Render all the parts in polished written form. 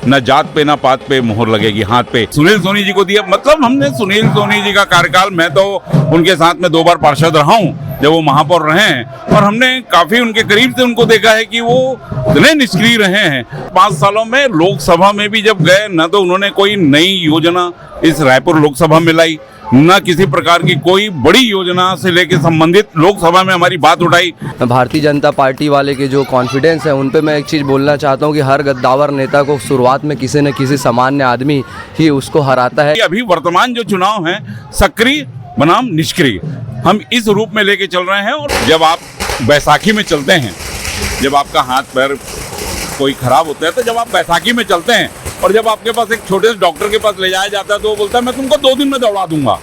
न जात पे न पात पे मोहर लगेगी हाथ पे। सुनील सोनी जी को दिया, मतलब हमने सुनील सोनी जी का कार्यकाल, मैं तो उनके साथ में 2 बार पार्षद रहा हूँ जब वो महापौर रहे हैं, और हमने काफी उनके करीब से उनको देखा है कि वो इतने निष्क्रिय रहे हैं। 5 सालों में लोकसभा में भी जब गए, न तो उन्होंने कोई नई योजना इस रायपुर लोकसभा में लाई, न किसी प्रकार की कोई बड़ी योजना से लेकर संबंधित लोकसभा में हमारी बात उठाई। भारतीय जनता पार्टी वाले के जो कॉन्फिडेंस है उन पे मैं एक चीज़ बोलना चाहता हूँ कि हर गद्दावर नेता को शुरुआत में किसी न किसी सामान्य आदमी ही उसको हराता है। अभी वर्तमान जो चुनाव है सक्रिय बनाम निष्क्रिय, हम इस रूप में लेके चल रहे हैं। और जब आप बैसाखी में चलते हैं, जब आपका हाथ पैर कोई खराब होता है, तो जब आप बैसाखी में चलते हैं और जब आपके पास एक छोटे से डॉक्टर के पास ले जाया जाता है तो वो बोलता है मैं तुमको 2 दिन में दौड़ा दूंगा,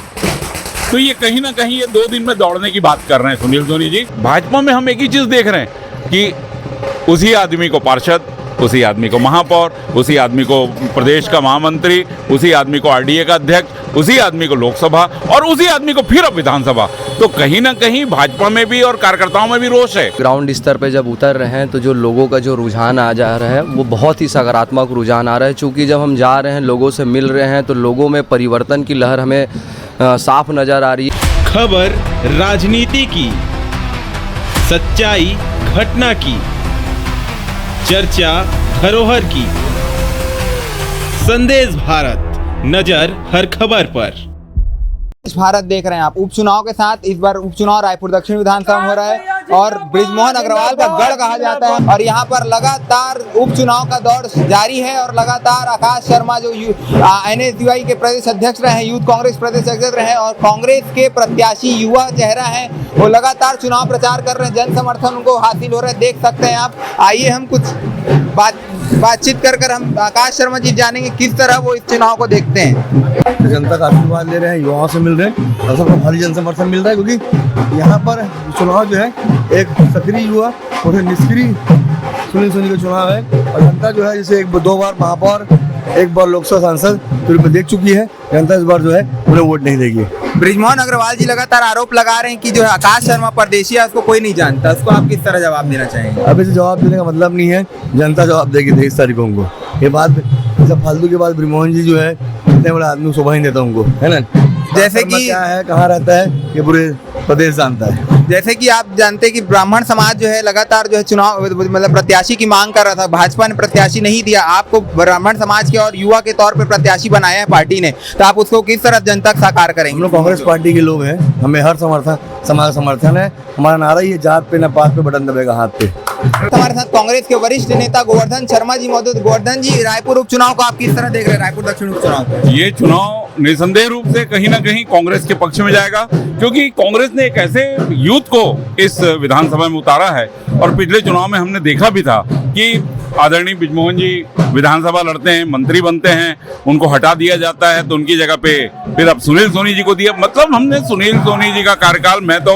तो ये कहीं ना कहीं ये 2 दिन में दौड़ने की बात कर रहे हैं सुनील सोनी जी। भाजपा में हम एक ही चीज देख रहे हैं कि उसी आदमी को पार्षद, उसी आदमी को महापौर, उसी आदमी को प्रदेश का महामंत्री, उसी आदमी को आरडीए का अध्यक्ष, उसी आदमी को लोकसभा और उसी आदमी को फिर अब विधानसभा। तो कहीं ना कहीं भाजपा में भी और कार्यकर्ताओं में भी रोष है। ग्राउंड स्तर पे जब उतर रहे हैं तो जो लोगों का जो रुझान आ जा रहा है वो बहुत ही सकारात्मक रुझान आ रहा है। चूँकि जब हम जा रहे हैं, लोगों से मिल रहे हैं, तो लोगों में परिवर्तन की लहर हमें साफ नज़र आ रही है। खबर राजनीति की, सच्चाई घटना की, चर्चा धरोहर की। संदेश भारत, नजर हर खबर पर। भारत देख रहे हैं आप। उपचुनाव के साथ इस बार उपचुनाव रायपुर दक्षिण विधानसभा में हो रहा है और बृजमोहन अग्रवाल का गढ़ कहा जाता है, और यहाँ पर लगातार उपचुनाव का दौर जारी है और लगातार आकाश शर्मा जो NSDY के प्रदेश अध्यक्ष रहे हैं, यूथ कांग्रेस प्रदेश अध्यक्ष रहे हैं, और कांग्रेस के प्रत्याशी युवा चेहरा है, वो लगातार चुनाव प्रचार कर रहे हैं। जन समर्थन उनको हासिल हो रहा है, देख सकते हैं आप। आइए हम कुछ बातचीत कर हम आकाश शर्मा जी जानेंगे किस तरह वो इस चुनाव को देखते हैं। जनता का आशीर्वाद ले रहे हैं, युवाओं से मिल रहे हैं और सबको भारी जन समर्थन मिल रहा है, क्योंकि यहाँ पर चुनाव जो है एक सक्रिय युवा और निष्क्रिय सुनील सोनी का चुनाव है। और जनता जो है जैसे 2 बार महापौर, 1 बार लोकसभा सांसद फिर देख चुकी है, जनता इस बार जो है उन्हें वोट नहीं देगी। बृजमोहन अग्रवाल जी लगातार आरोप लगा रहे हैं कि जो है आकाश शर्मा परदेशी है, उसको कोई नहीं जानता। उसको आप किस तरह जवाब देना चाहेंगे? अब इसे जवाब देने का मतलब नहीं है, जनता जवाब देगी 23 तारीख को उनको। ये बात सब फालतू के बाद बृजमोहन जी जो है इतने बड़ा आदमी शोभा ही देता उनको, है ना। जैसे कि क्या है, कहाँ रहता है, ये पूरे प्रदेश जानता है। जैसे कि आप जानते हैं कि ब्राह्मण समाज जो है लगातार जो है चुनाव मतलब प्रत्याशी की मांग कर रहा था, भाजपा ने प्रत्याशी नहीं दिया, आपको ब्राह्मण समाज के और युवा के तौर पे प्रत्याशी बनाया है पार्टी ने, तो आप उसको किस तरह जनता साकार करेंगे? हम लोग कांग्रेस पार्टी के लोग हैं, हमें हर समाज समर्थन है। हमारा नारा ही है, जात पे न पात पे बटन दबेगा हाथ पे। हमारे साथ कांग्रेस के वरिष्ठ नेता गोवर्धन शर्मा जी मौजूद। गोवर्धन जी, रायपुर उपचुनाव को आप किस तरह देख रहे हैं, रायपुर दक्षिण उपचुनाव को? ये चुनाव निसंदेह रूप से कहीं ना कहीं कांग्रेस के पक्ष में जाएगा, क्योंकि कांग्रेस ने एक ऐसे यूथ को इस विधानसभा में उतारा है। और पिछले चुनाव में हमने देखा भी था कि आदरणीय बृजमोहन जी विधानसभा लड़ते हैं, मंत्री बनते हैं, उनको हटा दिया जाता है, तो उनकी जगह पे फिर अब सुनील सोनी जी को दिया। मतलब हमने सुनील सोनी जी का कार्यकाल, मैं तो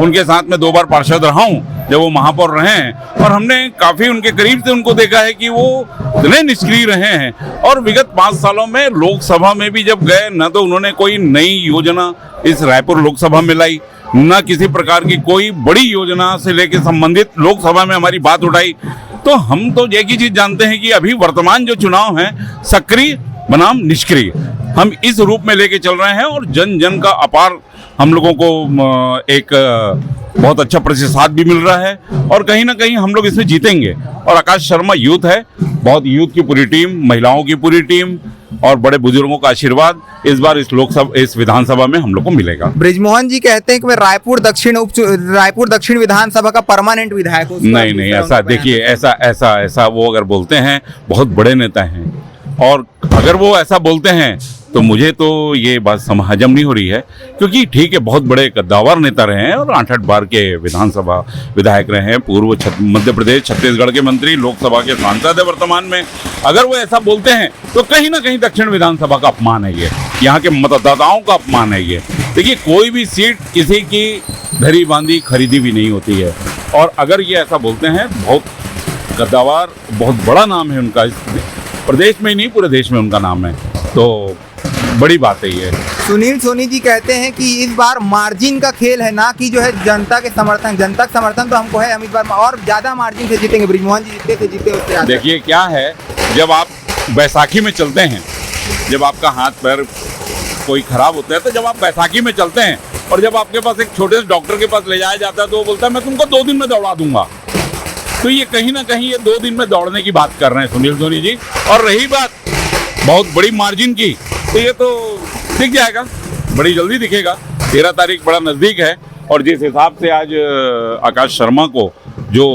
उनके साथ में 2 बार पार्षद रहा हूँ जब वो महापौर रहे हैं, और हमने काफी उनके करीब से उनको देखा है कि वो इतने निष्क्रिय रहे हैं। और विगत 5 सालों में लोकसभा में भी जब गए, न तो उन्होंने कोई नई योजना इस रायपुर लोकसभा में लाई, न किसी प्रकार की कोई बड़ी योजना से लेकर संबंधित लोकसभा में हमारी बात उठाई। तो हम तो एक ही चीज जानते हैं कि अभी वर्तमान जो चुनाव है सक्रिय बनाम निष्क्रिय, हम इस रूप में लेके चल रहे हैं। और जन जन का अपार हम लोगों को एक बहुत अच्छा प्रतिसाद भी मिल रहा है, और कहीं ना कहीं हम लोग इसमें जीतेंगे। और आकाश शर्मा यूथ है, बहुत यूथ की पूरी टीम, महिलाओं की पूरी टीम और बड़े बुजुर्गों का आशीर्वाद इस बार इस विधानसभा में हम लोग को मिलेगा। बृजमोहन जी कहते हैं कि मैं रायपुर दक्षिण विधानसभा का परमानेंट विधायक हूं। नहीं, ऐसा देखिए, ऐसा वो अगर बोलते हैं, बहुत बड़े नेता हैं, और अगर वो ऐसा बोलते हैं तो मुझे तो ये बात हजम नहीं हो रही है। क्योंकि ठीक है, बहुत बड़े कद्दावर नेता रहे हैं और 8-8 बार के विधानसभा विधायक रहे हैं, पूर्व मध्य प्रदेश छत्तीसगढ़ के मंत्री, लोकसभा के सांसद है वर्तमान में। अगर वो ऐसा बोलते हैं तो कहीं ना कहीं दक्षिण विधानसभा का अपमान है, ये यहाँ के मतदाताओं का अपमान है। ये देखिए, कोई भी सीट किसी की धरी बांधी खरीदी भी नहीं होती है, और अगर ये ऐसा बोलते हैं, बहुत कद्दावर, बहुत बड़ा नाम है उनका, इस प्रदेश में ही नहीं पूरे देश में उनका नाम है, तो बड़ी बात है ये। सुनील सोनी जी कहते हैं कि इस बार मार्जिन का खेल है, ना कि जो है जनता के समर्थन। जनता का समर्थन तो हमको है, हम इस बार और ज्यादा मार्जिन से जीतेंगे। बृजमोहन जी जीते थे, जीते उससे। देखिए क्या है, जब आप बैसाखी में चलते हैं, जब आपका हाथ पैर कोई खराब होता है तो जब आप बैसाखी में चलते हैं और जब आपके पास एक छोटे से डॉक्टर के पास ले जाया जाता है तो वो बोलता है मैं तुमको 2 दिन में दौड़ा दूंगा। तो ये कहीं ना कहीं ये 2 दिन में दौड़ने की बात कर रहे हैं सुनील सोनी जी। और रही बात बहुत बड़ी मार्जिन की, तो ये तो दिख जाएगा, बड़ी जल्दी दिखेगा। 13 तारीख बड़ा नज़दीक है और जिस हिसाब से आज आकाश शर्मा को जो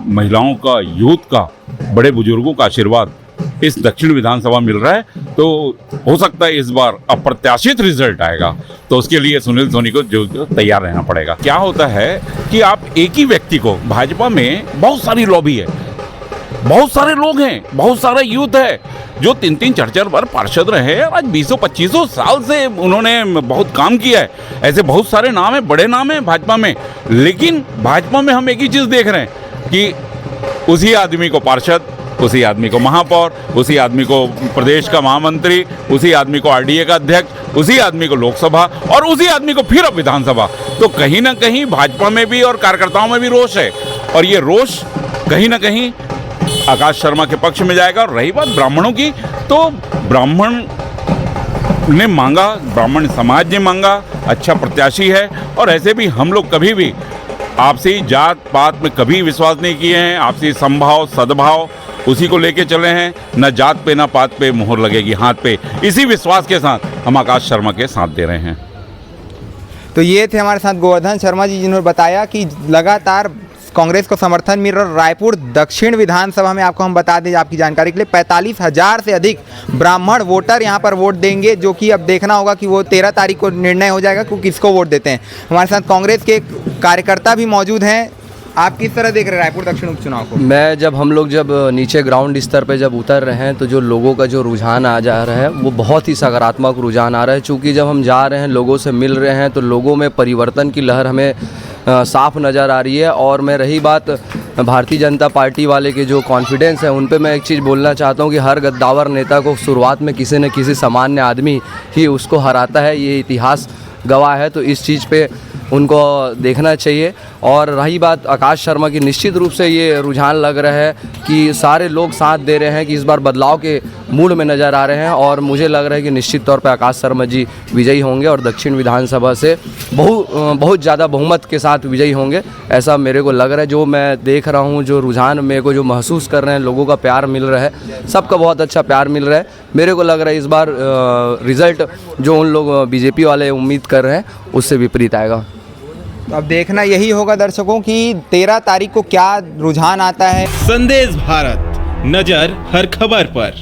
महिलाओं का, यूथ का, बड़े बुजुर्गों का आशीर्वाद इस दक्षिण विधानसभा मिल रहा है, तो हो सकता है इस बार अप्रत्याशित रिजल्ट आएगा। तो उसके लिए सुनील सोनी को जो तैयार रहना पड़ेगा। क्या होता है कि आप एक ही व्यक्ति को, भाजपा में बहुत सारी लॉबी है, बहुत सारे लोग हैं, बहुत सारा यूथ है जो 3-3 4-4 बार पार्षद रहे हैं। आज 20-25 साल से उन्होंने बहुत काम किया है। ऐसे बहुत सारे नाम हैं, बड़े नाम हैं भाजपा में। लेकिन भाजपा में हम एक ही चीज़ देख रहे हैं कि उसी आदमी को पार्षद, उसी आदमी को महापौर, उसी आदमी को प्रदेश का महामंत्री, उसी आदमी को आरडीए का अध्यक्ष, उसी आदमी को लोकसभा और उसी आदमी को फिर अब विधानसभा। तो कहीं ना कहीं भाजपा में भी और कार्यकर्ताओं में भी रोष है और ये रोष कहीं ना कहीं आकाश शर्मा के पक्ष में जाएगा। और रही बात ब्राह्मणों की, तो ब्राह्मण ने मांगा, ब्राह्मण समाज ने मांगा, अच्छा प्रत्याशी है। और ऐसे भी हम लोग कभी भी आपसी जात पात में कभी विश्वास नहीं किए हैं। आपसी संभाव सद्भाव उसी को लेके चले हैं, न जात पे न पात पे मोहर लगेगी हाथ पे। इसी विश्वास के साथ हम आकाश शर्मा के साथ दे रहे हैं। तो ये थे हमारे साथ गोवर्धन शर्मा जी, जिन्होंने बताया कि लगातार कांग्रेस को समर्थन मिल रहा। रायपुर दक्षिण विधानसभा में आपको हम बता दें आपकी जानकारी के लिए 45,000 से अधिक ब्राह्मण वोटर यहां पर वोट देंगे, जो कि अब देखना होगा कि वो 13 तारीख को निर्णय हो जाएगा कि किसको वोट देते हैं। हमारे साथ कांग्रेस के कार्यकर्ता भी मौजूद हैं। आप किस तरह देख रहे हैं रायपुर दक्षिण उपचुनाव को? हम लोग जब नीचे ग्राउंड स्तर पे जब उतर रहे हैं तो जो लोगों का जो रुझान आ जा रहा है वो बहुत ही सकारात्मक रुझान आ रहा है। चूँकि जब हम जा रहे हैं, लोगों से मिल रहे हैं, तो लोगों में परिवर्तन की लहर हमें साफ नज़र आ रही है। और मैं रही बात भारतीय जनता पार्टी वाले के जो कॉन्फिडेंस है, उन पे मैं एक चीज़ बोलना चाहता हूँ कि हर गद्दावर नेता को शुरुआत में किसी न किसी सामान्य आदमी ही उसको हराता है, ये इतिहास गवाह है। तो इस चीज़ पे उनको देखना चाहिए। और रही बात आकाश शर्मा की, निश्चित रूप से ये रुझान लग रहा है कि सारे लोग साथ दे रहे हैं कि इस बार बदलाव के मूड में नज़र आ रहे हैं। और मुझे लग रहा है कि निश्चित तौर पे आकाश शर्मा जी विजयी होंगे और दक्षिण विधानसभा से बहुत ज़्यादा बहुमत के साथ विजयी होंगे, ऐसा मेरे को लग रहा है। जो मैं देख रहा हूँ, जो रुझान मेरे को जो महसूस कर रहे हैं, लोगों का प्यार मिल रहा है, सबका बहुत अच्छा प्यार मिल रहा है। मेरे को लग रहा है इस बार रिज़ल्ट जो उन लोग बीजेपी वाले उम्मीद कर रहे हैं उससे विपरीत आएगा। तो अब देखना यही होगा दर्शकों कि 13 तारीख को क्या रुझान आता है। संदेश भारत, नजर हर खबर पर।